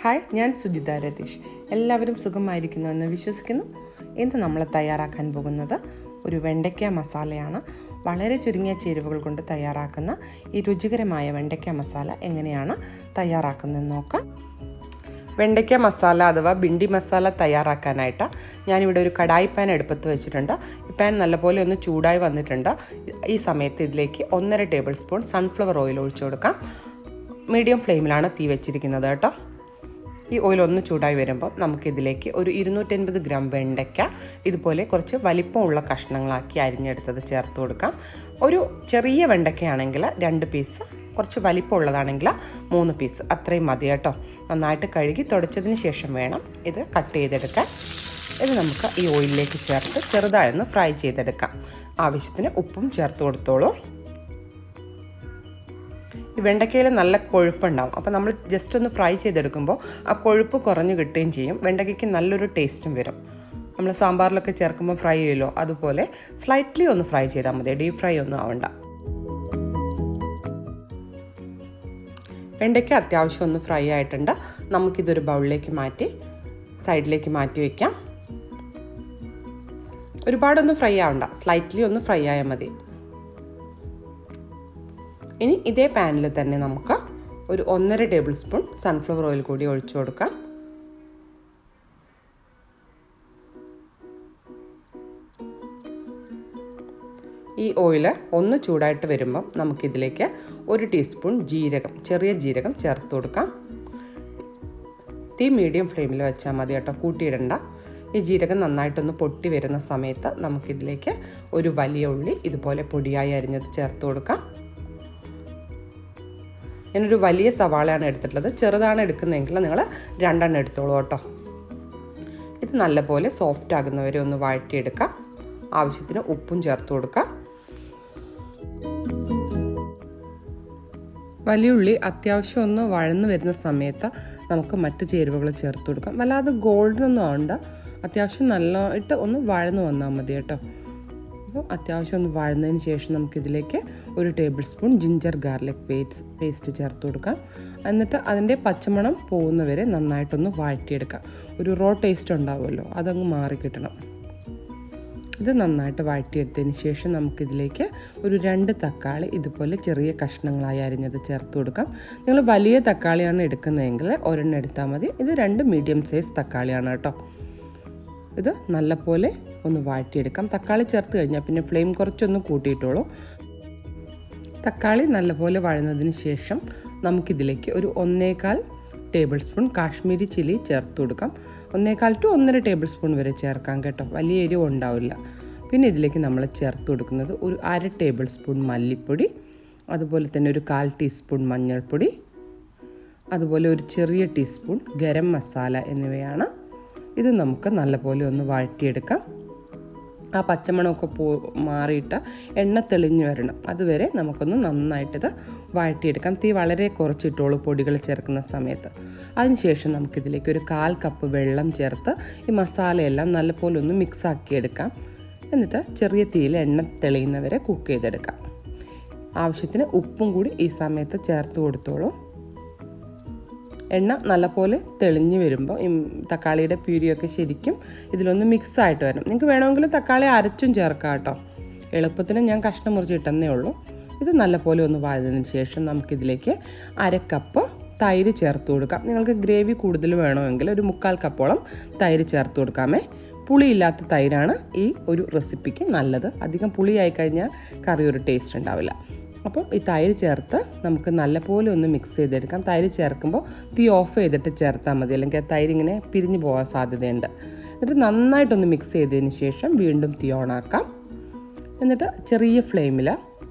Hi, ഞാൻ സുജിത രതീഷ്. എല്ലാവരും സുഖമായിരിക്കുന്നുവെന്ന് വിശ്വസിക്കുന്നു. ഇന്ന് നമ്മൾ തയ്യാറാക്കാൻ പോകുന്നത് ഒരു വെണ്ടയ്ക്ക മസാലയാണ്. വളരെ ചുരുങ്ങിയ ചേരുവകൾ കൊണ്ട് തയ്യാറാക്കുന്ന ഈ രുചികരമായ വെണ്ടയ്ക്ക മസാല എങ്ങനെയാണ് തയ്യാറാക്കുന്നതെന്ന് നോക്കാം. വെണ്ടയ്ക്ക മസാല അഥവാ ഭിണ്ടി മസാല തയ്യാറാക്കാനായിട്ട് ഞാനിവിടെ ഒരു കടായി പാൻ അടുപ്പത്ത് വെച്ചിട്ടുണ്ട്. ഈ പാൻ നല്ലപോലെ ഒന്ന് ചൂടായി വന്നിട്ടുണ്ട്. ഈ സമയത്ത് ഇതിലേക്ക് 1.5 ടേബിൾ സ്പൂൺ സൺഫ്ലവർ ഓയിൽ ഒഴിച്ചു കൊടുക്കാം. മീഡിയം ഫ്ലെയിമിലാണ് തീ വെച്ചിരിക്കുന്നത് കേട്ടോ. ഈ ഓയിൽ ഒന്ന് ചൂടായി വരുമ്പോൾ നമുക്കിതിലേക്ക് ഒരു 250 ഗ്രാം വെണ്ടയ്ക്ക ഇതുപോലെ കുറച്ച് വലിപ്പമുള്ള കഷ്ണങ്ങളാക്കി അരിഞ്ഞെടുത്തത് ചേർത്ത് കൊടുക്കാം. ഒരു ചെറിയ വെണ്ടയ്ക്കയാണെങ്കിൽ 2 പീസ്, കുറച്ച് വലിപ്പമുള്ളതാണെങ്കിൽ 3 പീസ്, അത്രയും മതി കേട്ടോ. നന്നായിട്ട് കഴുകി തുടച്ചതിന് ശേഷം വേണം ഇത് കട്ട് ചെയ്തെടുക്കാൻ. ഇത് നമുക്ക് ഈ ഓയിലിലേക്ക് ചേർത്ത് ചെറുതായൊന്ന് ഫ്രൈ ചെയ്തെടുക്കാം. ആവശ്യത്തിന് ഉപ്പും ചേർത്ത് കൊടുത്തോളൂ. ഈ വെണ്ടയ്ക്കയിൽ നല്ല കൊഴുപ്പുണ്ടാവും. അപ്പോൾ നമ്മൾ ജസ്റ്റ് ഒന്ന് ഫ്രൈ ചെയ്തെടുക്കുമ്പോൾ ആ കൊഴുപ്പ് കുറഞ്ഞ് കിട്ടുകയും ചെയ്യും. വെണ്ടയ്ക്കയ്ക്ക് നല്ലൊരു ടേസ്റ്റും വരും. നമ്മൾ സാമ്പാറിലൊക്കെ ചേർക്കുമ്പോൾ ഫ്രൈ ചെയ്യുമല്ലോ, അതുപോലെ സ്ലൈറ്റ്ലി ഒന്ന് ഫ്രൈ ചെയ്താൽ മതി, ഡീപ്പ് ഫ്രൈ ഒന്നും ആവണ്ട. വെണ്ടയ്ക്ക അത്യാവശ്യം ഒന്ന് ഫ്രൈ ആയിട്ടുണ്ട്. നമുക്കിതൊരു ബൗളിലേക്ക് മാറ്റി സൈഡിലേക്ക് മാറ്റി വയ്ക്കാം. ഒരുപാടൊന്നും ഫ്രൈ ആവണ്ട, സ്ലൈറ്റ്ലി ഒന്ന് ഫ്രൈ ആയാൽ മതി. ഇനി ഇതേ പാനിൽ തന്നെ നമുക്ക് ഒരു 1.5 ടേബിൾ സ്പൂൺ സൺഫ്ലവർ ഓയിൽ കൂടി ഒഴിച്ചു കൊടുക്കാം. ഈ ഓയിൽ ഒന്ന് ചൂടായിട്ട് വരുമ്പം നമുക്കിതിലേക്ക് 1 ടീസ്പൂൺ ജീരകം, ചെറിയ ജീരകം ചേർത്ത് കൊടുക്കാം. തീ മീഡിയം ഫ്ലെയിമിൽ വെച്ചാൽ മതി കേട്ടോ, കൂട്ടിയിടണ്ട. ഈ ജീരകം നന്നായിട്ടൊന്ന് പൊട്ടി വരുന്ന സമയത്ത് നമുക്കിതിലേക്ക് ഒരു വലിയ ഉള്ളി ഇതുപോലെ പൊടിയായി അരിഞ്ഞത് ചേർത്ത് കൊടുക്കാം. ഞാനൊരു വലിയ സവാളയാണ് എടുത്തിട്ടുള്ളത്. ചെറുതാണ് എടുക്കുന്നതെങ്കിൽ നിങ്ങൾ 2 എടുത്തോളൂ കേട്ടോ. ഇത് നല്ലപോലെ സോഫ്റ്റ് ആകുന്നവരെ ഒന്ന് വഴറ്റിയെടുക്കാം. ആവശ്യത്തിന് ഉപ്പും ചേർത്ത് കൊടുക്കാം. വലിയ ഉള്ളി അത്യാവശ്യം ഒന്ന് വഴന്ന് വരുന്ന സമയത്ത് നമുക്ക് മറ്റു ചേരുവകൾ ചേർത്ത് കൊടുക്കാം. വല്ലാതെ ഗോൾഡനൊന്നും ആവണ്ട, അത്യാവശ്യം നല്ലതായിട്ട് ഒന്ന് വഴന്ന് വന്നാൽ മതി കേട്ടോ. അപ്പോൾ അത്യാവശ്യം ഒന്ന് വഴന്നതിന് ശേഷം നമുക്കിതിലേക്ക് 1 table spoon ginger garlic paste ചേർത്ത് കൊടുക്കാം. എന്നിട്ട് അതിൻ്റെ പച്ചമണം പോകുന്നവരെ നന്നായിട്ടൊന്ന് വഴറ്റിയെടുക്കാം. ഒരു റോ ടേസ്റ്റ് ഉണ്ടാവുമല്ലോ, അതങ്ങ് മാറിക്കിട്ടണം. ഇത് നന്നായിട്ട് വഴറ്റിയെടുത്തതിന് ശേഷം നമുക്കിതിലേക്ക് ഒരു 2 തക്കാളി ഇതുപോലെ ചെറിയ കഷ്ണങ്ങളായി അരിഞ്ഞത് ചേർത്ത് കൊടുക്കാം. നിങ്ങൾ വലിയ തക്കാളിയാണ് എടുക്കുന്നതെങ്കിൽ 1 എടുത്താൽ മതി. ഇത് 2 മീഡിയം സൈസ് തക്കാളിയാണ് കേട്ടോ. ഇത് നല്ലപോലെ ഒന്ന് വഴറ്റിയെടുക്കാം. തക്കാളി ചേർത്ത് കഴിഞ്ഞാൽ പിന്നെ ഫ്ലെയിം കുറച്ചൊന്ന് കൂട്ടിയിട്ടോളൂ. തക്കാളി നല്ലപോലെ വഴന്നതിന് ശേഷം നമുക്കിതിലേക്ക് ഒരു 1.25 ടേബിൾ സ്പൂൺ കാശ്മീരി ചില്ലി ചേർത്ത് കൊടുക്കാം. 1.25 to 1.5 ടേബിൾ സ്പൂൺ വരെ ചേർക്കാം കേട്ടോ, വലിയ എരിവ് ഉണ്ടാവില്ല. പിന്നെ ഇതിലേക്ക് നമ്മൾ ചേർത്ത് കൊടുക്കുന്നത് ഒരു 1/2 ടേബിൾ സ്പൂൺ മല്ലിപ്പൊടി, അതുപോലെ തന്നെ ഒരു 1/4 ടീസ്പൂൺ മഞ്ഞൾപ്പൊടി, അതുപോലെ ഒരു ചെറിയ ടീസ്പൂൺ ഗരം മസാല എന്നിവയാണ്. ഇത് നമുക്ക് നല്ലപോലെ ഒന്ന് വഴറ്റിയെടുക്കാം. ആ പച്ചമണമൊക്കെ മാറിയിട്ട് എണ്ണ തെളിഞ്ഞു വരണം, അതുവരെ നമുക്കൊന്ന് നന്നായിട്ടിത് വഴറ്റിയെടുക്കാം. തീ വളരെ കുറച്ചിട്ടോളൂ പൊടികൾ ചേർക്കുന്ന സമയത്ത്. അതിനുശേഷം നമുക്കിതിലേക്ക് ഒരു 1/4 കപ്പ് വെള്ളം ചേർത്ത് ഈ മസാലയെല്ലാം നല്ലപോലെ ഒന്ന് മിക്സ് ആക്കിയെടുക്കാം. എന്നിട്ട് ചെറിയ തീയിൽ എണ്ണ തെളിയുന്നവരെ കുക്ക് ചെയ്തെടുക്കാം. ആവശ്യത്തിന് ഉപ്പും കൂടി ഈ സമയത്ത് ചേർത്ത് കൊടുത്തോളൂ. എണ്ണ നല്ലപോലെ തെളിഞ്ഞ് വരുമ്പോൾ ഈ തക്കാളിയുടെ പ്യൂരിയൊക്കെ ശരിക്കും ഇതിലൊന്ന് മിക്സ് ആയിട്ട് വരണം. നിങ്ങൾക്ക് വേണമെങ്കിൽ തക്കാളി അരച്ചും ചേർക്കാം കേട്ടോ. എളുപ്പത്തിന് ഞാൻ കഷ്ണം മുറിച്ചിട്ടെന്നേ ഉള്ളൂ. ഇത് നല്ലപോലെ ഒന്ന് വഴന്നതിന് ശേഷം നമുക്കിതിലേക്ക് 1/2 കപ്പ് തൈര് ചേർത്ത് കൊടുക്കാം. നിങ്ങൾക്ക് ഗ്രേവി കൂടുതൽ വേണമെങ്കിൽ ഒരു 3/4 കപ്പോളം തൈര് ചേർത്ത് കൊടുക്കാമേ. പുളിയില്ലാത്ത തൈരാണ് ഈ ഒരു റെസിപ്പിക്ക് നല്ലത്. അധികം പുളിയായി കഴിഞ്ഞാൽ കറി ഒരു ടേസ്റ്റ് ഉണ്ടാവില്ല. അപ്പോൾ ഈ തൈര് ചേർത്ത് നമുക്ക് നല്ലപോലെ ഒന്ന് മിക്സ് ചെയ്തെടുക്കാം. തൈര് ചേർക്കുമ്പോൾ തീ ഓഫ് ചെയ്തിട്ട് ചേർത്താൽ മതി, അല്ലെങ്കിൽ തൈര് ഇങ്ങനെ പിരിഞ്ഞു പോകാൻ സാധ്യതയുണ്ട്. എന്നിട്ട് നന്നായിട്ടൊന്ന് മിക്സ് ചെയ്തതിന് ശേഷം വീണ്ടും തീ ഓണാക്കാം. എന്നിട്ട് ചെറിയ ഫ്ലെയിമിൽ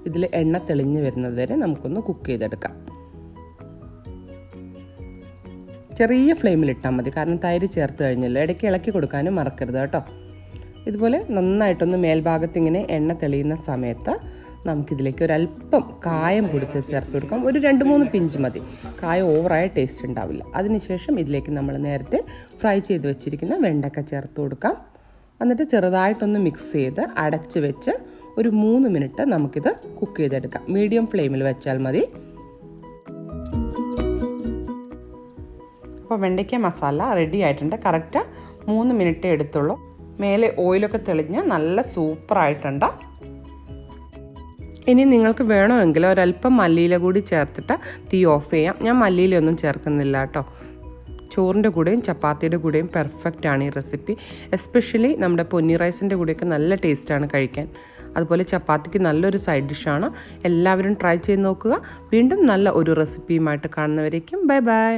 ഇതിൽ എണ്ണ തെളിഞ്ഞ് വരുന്നത് വരെ നമുക്കൊന്ന് കുക്ക് ചെയ്തെടുക്കാം. ചെറിയ ഫ്ലെയിമിലിട്ടാൽ മതി, കാരണം തൈര് ചേർത്ത് കഴിഞ്ഞല്ലോ. ഇടയ്ക്ക് ഇളക്കി കൊടുക്കാനും മറക്കരുത് കേട്ടോ. ഇതുപോലെ നന്നായിട്ടൊന്ന് മേൽഭാഗത്ത് ഇങ്ങനെ എണ്ണ തെളിയുന്ന സമയത്ത് നമുക്കിതിലേക്ക് ഒരല്പം കായം പൊടിച്ച് ചേർത്ത് കൊടുക്കാം. ഒരു 2-3 പിഞ്ച് മതി, കായം ഓവറായ ടേസ്റ്റ് ഉണ്ടാവില്ല. അതിനുശേഷം ഇതിലേക്ക് നമ്മൾ നേരത്തെ ഫ്രൈ ചെയ്ത് വെച്ചിരിക്കുന്ന വെണ്ടയ്ക്ക ചേർത്ത് കൊടുക്കാം. എന്നിട്ട് ചെറുതായിട്ടൊന്ന് മിക്സ് ചെയ്ത് അടച്ച് വെച്ച് ഒരു 3 മിനിറ്റ് നമുക്കിത് കുക്ക് ചെയ്തെടുക്കാം. മീഡിയം ഫ്ലെയിമിൽ വെച്ചാൽ മതി. അപ്പോൾ അപ്പോൾ വെണ്ടയ്ക്ക മസാല റെഡി ആയിട്ടുണ്ട്. കറക്റ്റ് 3 മിനിറ്റേ എടുത്തുള്ളൂ. മേലെ ഓയിലൊക്കെ തെളിഞ്ഞ് നല്ല സൂപ്പറായിട്ടുണ്ട്. ഇനി നിങ്ങൾക്ക് വേണമെങ്കിൽ ഒരല്പം മല്ലിയില കൂടി ചേർത്തിട്ട് തീ ഓഫ് ചെയ്യാം. ഞാൻ മല്ലിയിലൊന്നും ചേർക്കുന്നില്ല കേട്ടോ. ചോറിൻ്റെ കൂടെയും ചപ്പാത്തിയുടെ കൂടെയും പെർഫെക്റ്റാണ് ഈ റെസിപ്പി. എസ്പെഷ്യലി നമ്മുടെ പൊന്നി റൈസിൻ്റെ കൂടെയൊക്കെ നല്ല ടേസ്റ്റാണ് കഴിക്കാൻ. അതുപോലെ ചപ്പാത്തിക്ക് നല്ലൊരു സൈഡ് ഡിഷാണ്. എല്ലാവരും ട്രൈ ചെയ്ത് നോക്കുക. വീണ്ടും നല്ല ഒരു റെസിപ്പിയുമായിട്ട് കാണുന്നവരേക്കും ബൈ ബൈ.